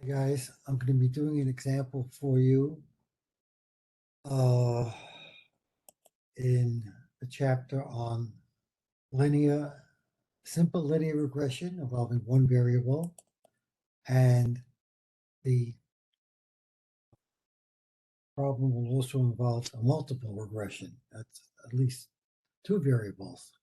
Guys, I'm going to be doing an example for you uh, in a chapter on simple linear regression involving one variable, and the problem will also involve a multiple regression. That's at least two variables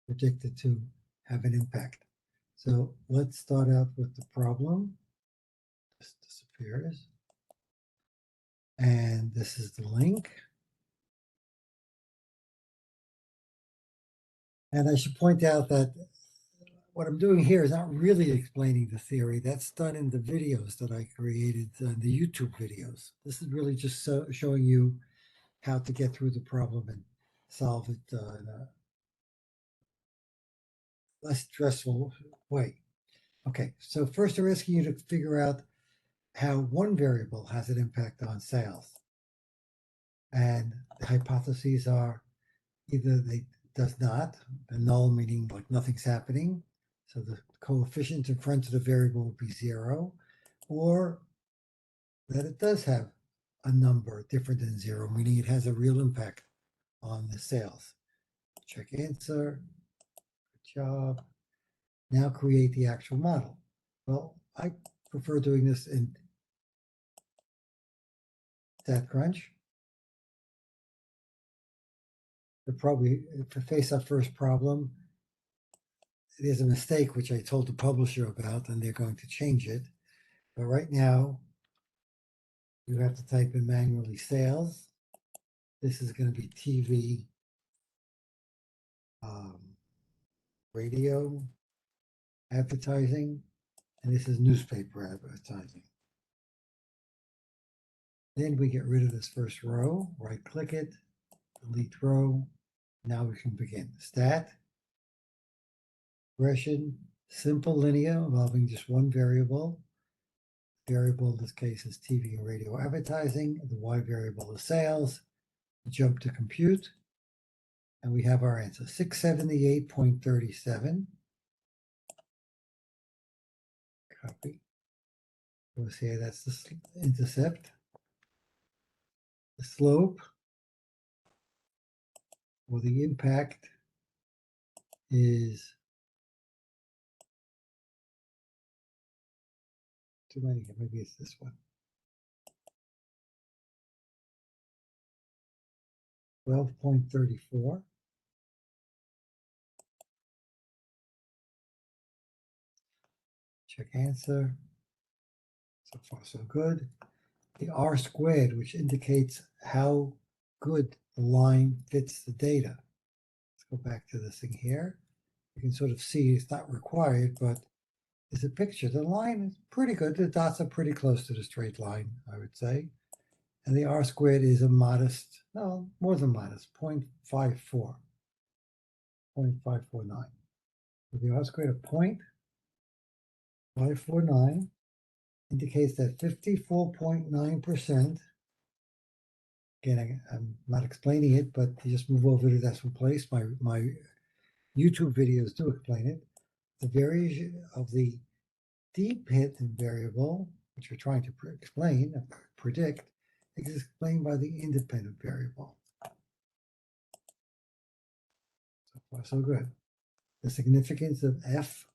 predicted to have an impact. So let's start out with the problem. This disappears. And this is the link. And I should point out that what I'm doing here is not really explaining the theory. That's done in the videos that I created, the YouTube videos. This is really just showing you how to get through the problem and solve it in a less stressful way. Okay, so first they're asking you to figure out how one variable has an impact on sales. And the hypotheses are either they does not, the null meaning like nothing's happening, so the coefficient in front of the variable will be 0, or that it does have a number different than 0, meaning it has a real impact on the sales. Check answer. Good job. Now create the actual model. Well, I prefer doing this in StatCrunch. Probably, to face our first problem, there's a mistake which I told the publisher about, and they're going to change it. But right now, you have to type in manually sales. This is going to be TV, radio advertising, and this is newspaper advertising. Then we get rid of this first row, right click it, delete row. Now we can begin. Stat, regression, simple linear involving just one variable. Variable in this case is TV and radio advertising. The Y variable is sales. Jump to compute. And we have our answer, 678.37. Copy. We'll say that's the intercept. The slope, or the impact, is too many. Maybe it's this one. 12.34. Check answer. So far, so good. The R squared, which indicates how good the line fits the data. Let's go back to this thing here. You can sort of see it's not required, but it's a picture. The line is pretty good. The dots are pretty close to the straight line, I would say. And the R squared is a modest, no, more than modest, 0.54, 0.549. So the R squared of 0.549 indicates that 54.9%, again, I'm not explaining it, but you just move over to the decimal place. My YouTube videos do explain it. The variation of the dependent variable, which we're trying to predict, is explained by the independent variable. So far, so good. The significance of F,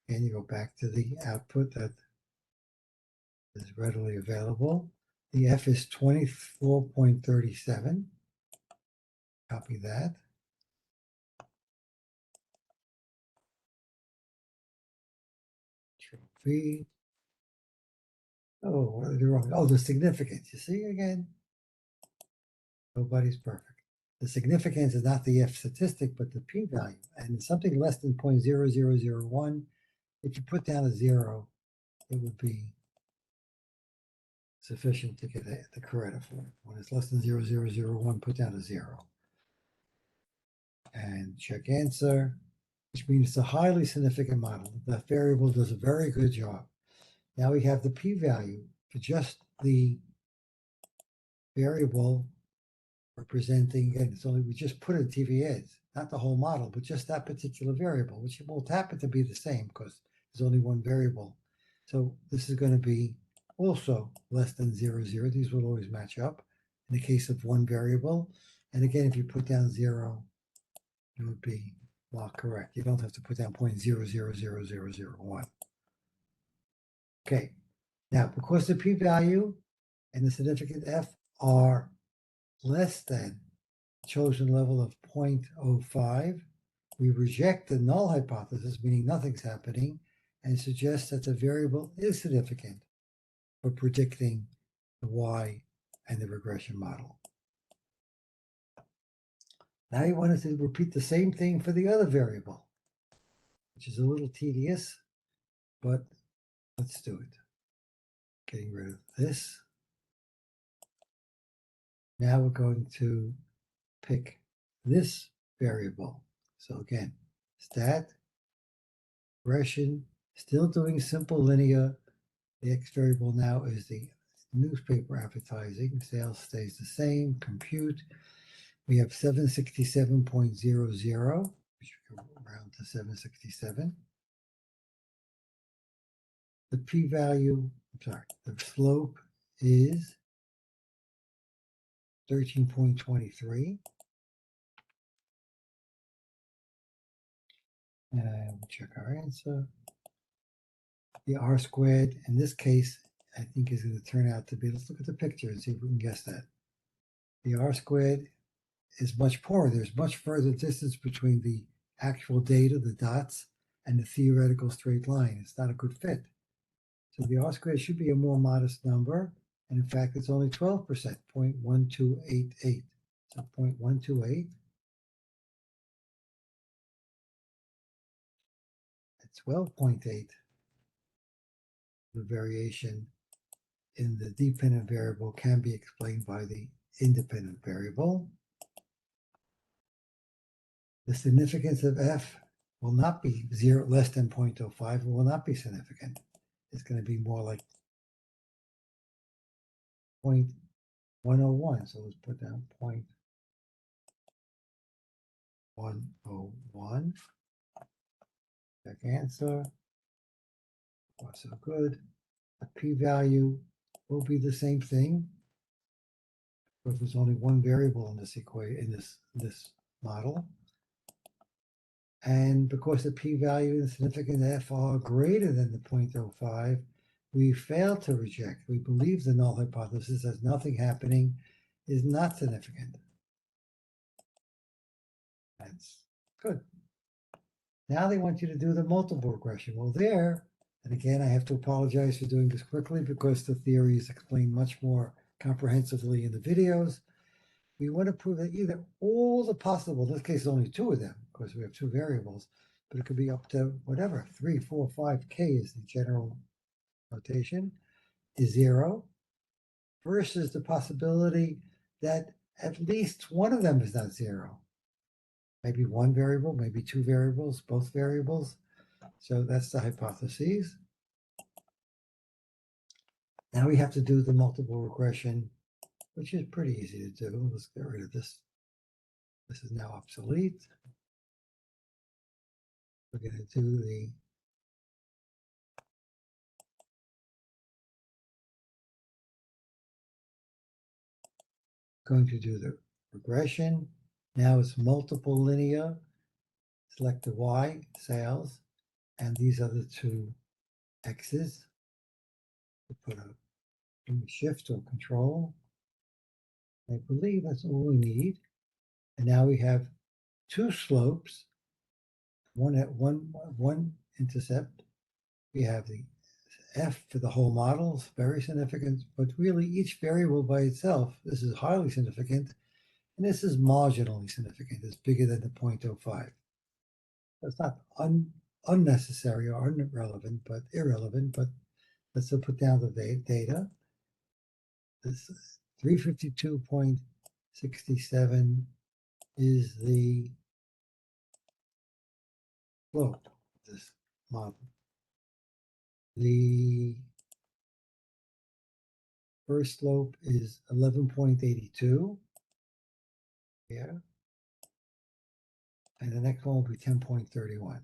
and you go back to the output that is readily available. The F is 24.37. Copy that. Control V. Oh, what did I do wrong? Oh, the significance. You see again? Nobody's perfect. The significance is not the F statistic, but the p-value. And something less than 0.0001, if you put down a 0, it would be sufficient to get the credit for it. When it's less than 0.0001, put down a 0. And check answer, which means it's a highly significant model. The variable does a very good job. Now we have the p-value for just the variable representing, again, it's only, we just put in TV ads, not the whole model, but just that particular variable, which will happen to be the same because there's only one variable So this is going to be also less than 0, 0. These will always match up in the case of one variable. And again, if you put down 0, it would be well correct. You don't have to put down 0.000001. Okay, now because the p-value and the significant f are less than chosen level of 0.05, we reject the null hypothesis, meaning nothing's happening, and suggest that the variable is significant for predicting the y and the regression model. Now you want us to repeat the same thing for the other variable, which is a little tedious, but let's do it. Getting rid of this. Now we're going to pick this variable. So again, stat, regression, still doing simple linear. The x variable now is the newspaper advertising. Sales stays the same. Compute. We have 767.00, which we go around to 767. The p-value, the slope is 13.23. And we'll check our answer. The r squared, in this case, I think is going to turn out to be, let's look at the picture and see if we can guess that. The r squared is much poorer. There's much further distance between the actual data, the dots, and the theoretical straight line. It's not a good fit. So the r squared should be a more modest number. And in fact, it's only 12%, 0.1288. So 0.128. At 12.8, the variation in the dependent variable can be explained by the independent variable. The significance of f will not be less than 0.05. It will not be significant. It's going to be more like 0.101. So let's put down 0.101. Check answer. Not so good. The p-value will be the same thing. But there's only one variable in this equation, in this model. And because the p-value and significant f are greater than the 0.05, we fail to reject. We believe the null hypothesis as nothing happening is not significant. That's good. Now they want you to do the multiple regression. Well, there, and again, I have to apologize for doing this quickly because the theory is explained much more comprehensively in the videos. We want to prove that either all the possible, in this case, only two of them, because we have two variables, but it could be up to whatever, 3, 4, 5, k is the general notation, is 0, versus the possibility that at least one of them is not 0. Maybe one variable, maybe two variables, both variables. So that's the hypotheses. Now we have to do the multiple regression, which is pretty easy to do. Let's get rid of this. This is now obsolete. We're going to do the regression. Now it's multiple linear. Select the y, sales, and these are the two x's. We put a shift or control. I believe that's all we need. And now we have two slopes, one at one intercept. We have the f for the whole model, it's very significant, but really each variable by itself, this is highly significant, and this is marginally significant. It's bigger than the 0.05. That's not unnecessary or irrelevant, but let's put down the data. This 352.67 is the slope of this model. The first slope is 11.82 here, and the next one will be 10.31.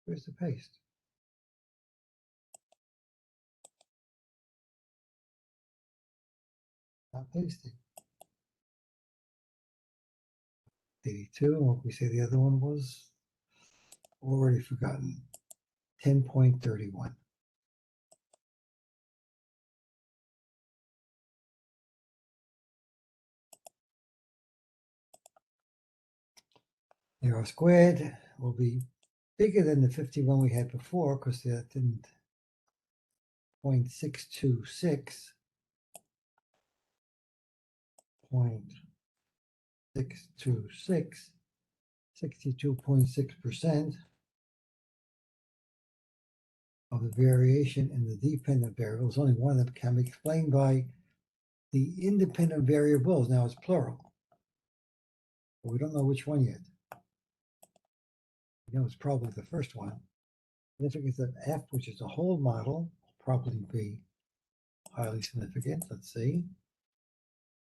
Where's the paste? Not pasting. 82, and what we say the other one was? Already forgotten. 10.31. The R squared will be bigger than the 51 we had before because that didn't 0.626. 0.626, 62.6% of the variation in the dependent variables. Only one of them can be explained by the independent variables. Now it's plural, but we don't know which one yet. We know it's probably the first one. Significance of F, which is a whole model, will probably be highly significant. Let's see.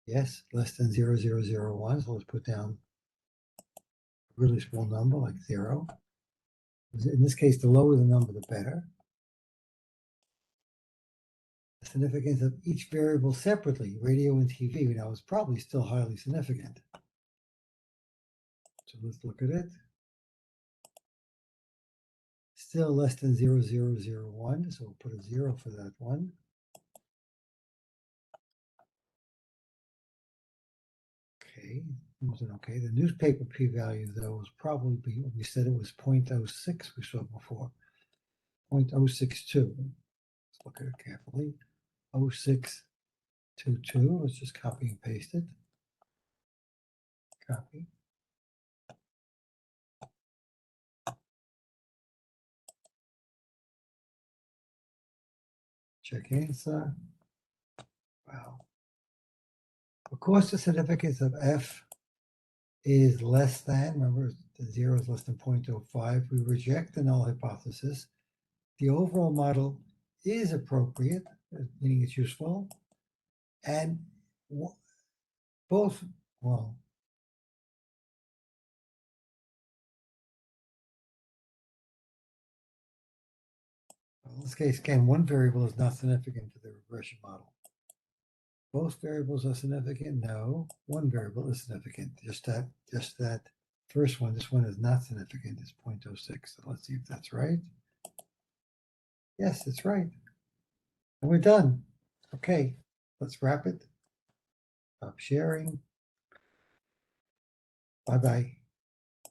Yes, less than 0.0001. So let's put down a really small number like 0. In this case, the lower the number, the better. The significance of each variable separately, radio and TV, we know is probably still highly significant. So let's look at it. Still less than 0.0001, so we'll put a 0 for that one. Okay, wasn't okay. The newspaper p-value, though, was probably, we said it was 0.06 we saw before. 0.062. Let's look at it carefully. 0622. Let's just copy and paste it. Copy. Check answer. Wow. Of course, the significance of F is less than, remember, the 0 is less than 0.05. We reject the null hypothesis. The overall model is appropriate, meaning it's useful. And both, well, in this case, again, one variable is not significant for the regression model. Both variables are significant? No, one variable is significant. Just that first one, this one is not significant, it's 0.06. So let's see if that's right. Yes, it's right. And we're done. Okay, let's wrap it. Stop sharing. Bye-bye.